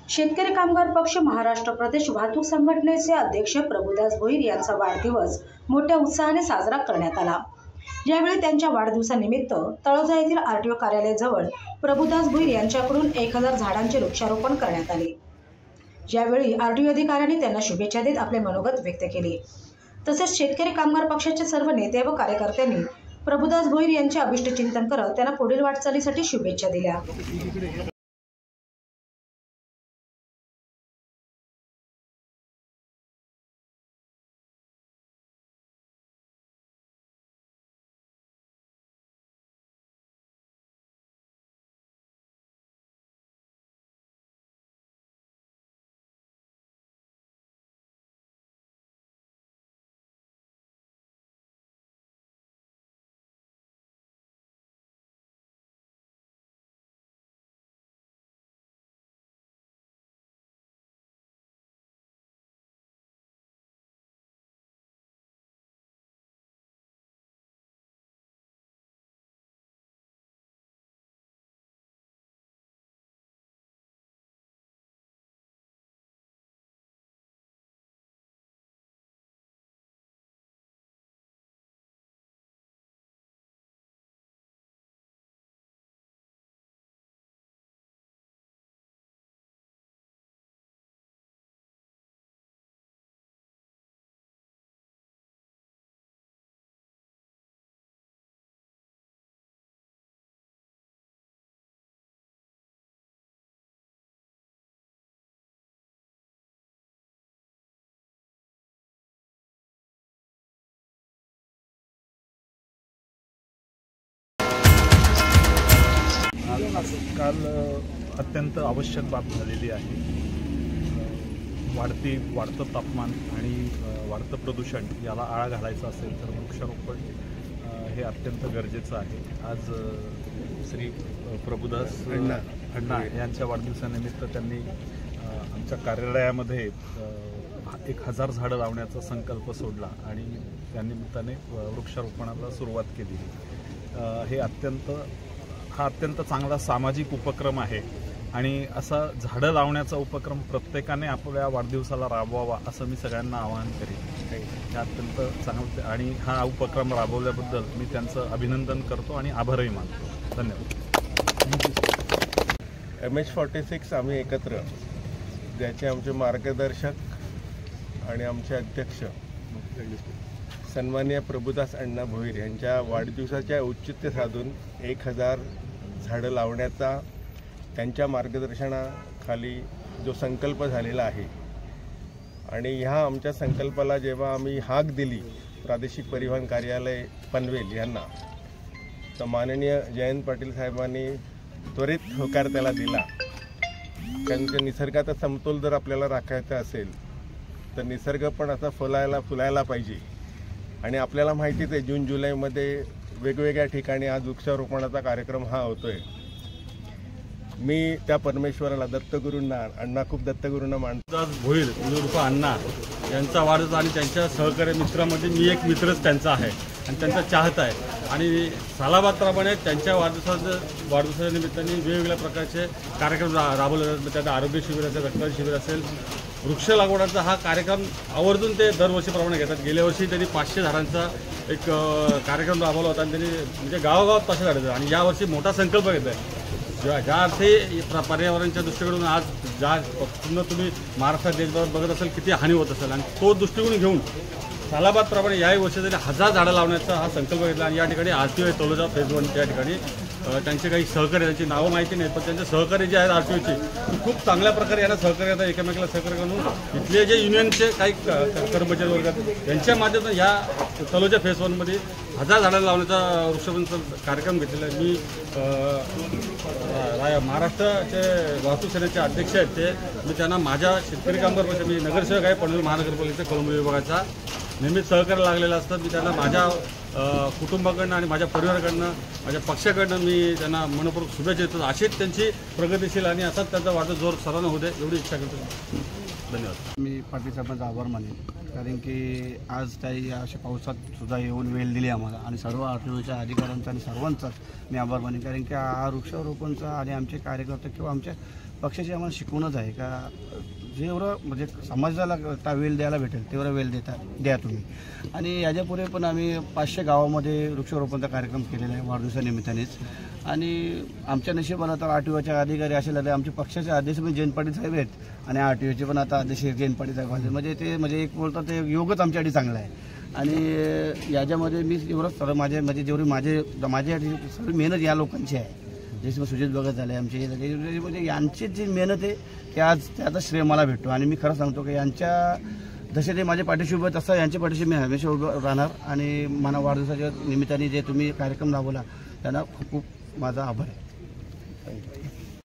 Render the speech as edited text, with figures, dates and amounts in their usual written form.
शेतकरी कामगार पक्ष महाराष्ट्र प्रदेश वाहतूक संघटनेचे अध्यक्ष प्रभुदास भोईर यांचा वाढदिवस मोठ्या उत्साहाने साजरा करण्यात आला। यावेळी त्यांच्या वाढदिवसानिमित्त तळोजा येथील आरटीओ कार्यालयाजवळ प्रभुदास भोईर यांच्याकडून 1000 झाडांचे वृक्षारोपण करण्यात आले। यावेळी आरटीओ अधिकाऱ्यांनी त्यांना शुभेच्छा देत आपले मनोगत व्यक्त केले। तसेच शेतकरी कामगार पक्षाचे सर्व नेते व कार्यकर्त्यांनी प्रभुदास भोईर यांचे अभिष्ट चिंतन करत त्यांना पुढील वाटचालीसाठी शुभेच्छा दिल्या। काल अत्यंत आवश्यक बाब झालेली आहे। वाढतं तापमान आणि वाढतं प्रदूषण याला आळा घालायचा असेल तर वृक्षारोपण हे अत्यंत गरजेचं आहे। आज श्री प्रभुदास अण्णा यांच्या वाढदिवसानिमित्त त्यांनी आमच्या कार्यालयामध्ये 1000 झाडं लावण्याचा संकल्प सोडला आणि त्यानिमित्ताने वृक्षारोपणाला सुरुवात केली। हा अत्यंत चांगला सामाजिक उपक्रम आहे आणि असा झाडं लावण्याचा उपक्रम प्रत्येकाने आपल्या वाढदिवसाला राबवावा असं मी सगळ्यांना आवाहन करेन। हे अत्यंत चांगलं आणि हा उपक्रम राबवल्याबद्दल मी त्यांचं अभिनंदन करतो आणि आभारही मानतो। धन्यवाद। MH46 आम्ही एकत्र, ज्याचे आमचे मार्गदर्शक आणि आमचे अध्यक्ष सन्माननीय प्रभुदास अण्णा भोईर यांच्या वाढदिवसाच्या औचित्य साधून 1000 झाडं लावण्याचा त्यांच्या मार्गदर्शनाखाली जो संकल्प झालेला आहे आणि ह्या आमच्या संकल्पाला जेव्हा आम्ही हाक दिली प्रादेशिक परिवहन कार्यालय पनवेल यांना, तर माननीय जयंत पाटील साहेबांनी त्वरित होकार त्याला दिला। कारण की निसर्गाचा समतोल जर आपल्याला राखायचा असेल तर निसर्ग पण असा फुलायला पाहिजे। आणि आपल्याला माहितीच आहे जून जुलैमध्ये वेगवेगळ्या ठिकाणी आज वृक्षारोपणाचा कार्यक्रम हा होतोय। मी त्या परमेश्वराला अण्णा खूप दत्तगुरूंना मानतो। प्रभुदास भोईर उर्फ अण्णा यांचा वाढदिवस आणि त्यांच्या सहकारी मित्रामध्ये मी एक मित्रच त्यांचा आहे आणि त्यांचा चाहता आहे आणि सालाबादप्रमाणे त्यांच्या वाढदिवसाच्या निमित्ताने वेगवेगळ्या प्रकारचे कार्यक्रम राबवले जातात। त्यात आरोग्य शिबिर असेल, रक्तदान शिबिर असेल, वृक्ष लागवडाचा हा कार्यक्रम आवर्जून ते दरवर्षीप्रमाणे घेतात। गेल्या वर्षी त्यांनी 500 झाडांचा एक कार्यक्रम राबवला होता आणि त्यांनी म्हणजे गावागावात 500 झाडांचा आणि यावर्षी मोठा संकल्प घेत आहे। ज्या अर्थी पर्यावरणाच्या दृष्टीकडून आज तुम्ही महाराष्ट्रात देशभरात बघत असेल किती हानी होत असेल आणि तो दृष्टिकोन घेऊन सालाबादप्रमाणे याही वर्षी त्यांनी 1000 झाडं लावण्याचा हा संकल्प घेतला आणि या ठिकाणी आरटीओ तळोजा फेज 1 त्या ठिकाणी त्यांचे काही सहकारी, त्यांची नावं माहिती नाहीत पण त्यांचे सहकारी जे आहेत आरटीओची खूप चांगल्या प्रकारे यांना सहकार्य करतात। एकमेकाला सहकार्य करून इथले जे युनियनचे काही कर्मचारी वर्गात यांच्या माध्यमातून या तळोजा फेज 1 मध्ये 1000 झाडं लावण्याचा वृक्षारोपणाचा कार्यक्रम घेतलेला आहे। मी महाराष्ट्राचे वाहतूक सेनेचे अध्यक्ष आहेत मी त्यांना माझ्या शेतकरी कामगार पक्ष, मी नगरसेवक आहे पनवेल महानगरपालिकेच्या कळंबी विभागाचा, नेहमीच सहकार्य लागलेला असतात। मी त्यांना माझ्या कुटुंबाकडनं आणि माझ्या परिवाराकडनं, माझ्या पक्षाकडनं मी त्यांना मनपूर्वक शुभेच्छा देतो। अशीच त्यांची प्रगतिशील आणि असाच त्यांचा वाढता जोर सर्वांना होऊ दे एवढी इच्छा करतो। धन्यवाद. मी पाटील साहेबांचा आभार मानेन, कारण की आज काही अशा पावसात सुद्धा येऊन वेळ दिली आम्हाला आणि सर्व आरटीओच्या अधिकाऱ्यांचा आणि सर्वांचाच मी आभार मानेन, कारण की हा वृक्षारोपणचा आणि आमचे कार्यकर्ते किंवा आमच्या पक्षाची आम्हाला शिकवणच आहे का जेवढं म्हणजे समाजाला वेळ द्यायला भेटेल तेवढा वेळ द्या तुम्ही. आणि याच्यापुढे पण आम्ही 500 गावामध्ये वृक्षारोपणचा कार्यक्रम केलेला आहे वाढदिवसानिमित्तानेच. आणि आमच्या नशिबाला तर आरटीओच्या अधिकारी असे लागले, आमचे पक्षाचे अध्यक्ष पण जयंत पाटील साहेब आहेत आणि आरटीओचे पण आता अध्यक्ष जयंत पाटील साहेब आहेत. म्हणजे ते म्हणजे एक बोलतात ते योगच आमच्यासाठी चांगलं आहे. आणि याच्यामध्ये मी एवढं सर्व म्हणजे जेवढी माझ्यासाठी सर्व मेहनत या लोकांची आहे, जसे सुजित भगत झाले आमचे हे झाले, म्हणजे यांची जी मेहनत आहे ते आज त्याचा श्रेय मला भेटतो. आणि मी खरं सांगतो की यांच्या जसे ते माझ्या पाठीशी उभे तसं यांच्या पाठीशी मी हमेशा उभं राहणार. आणि मला वाढदिवसाच्या निमित्ताने जे तुम्ही कार्यक्रम राबवला त्यांना खूप खूप माझा आभार आहे.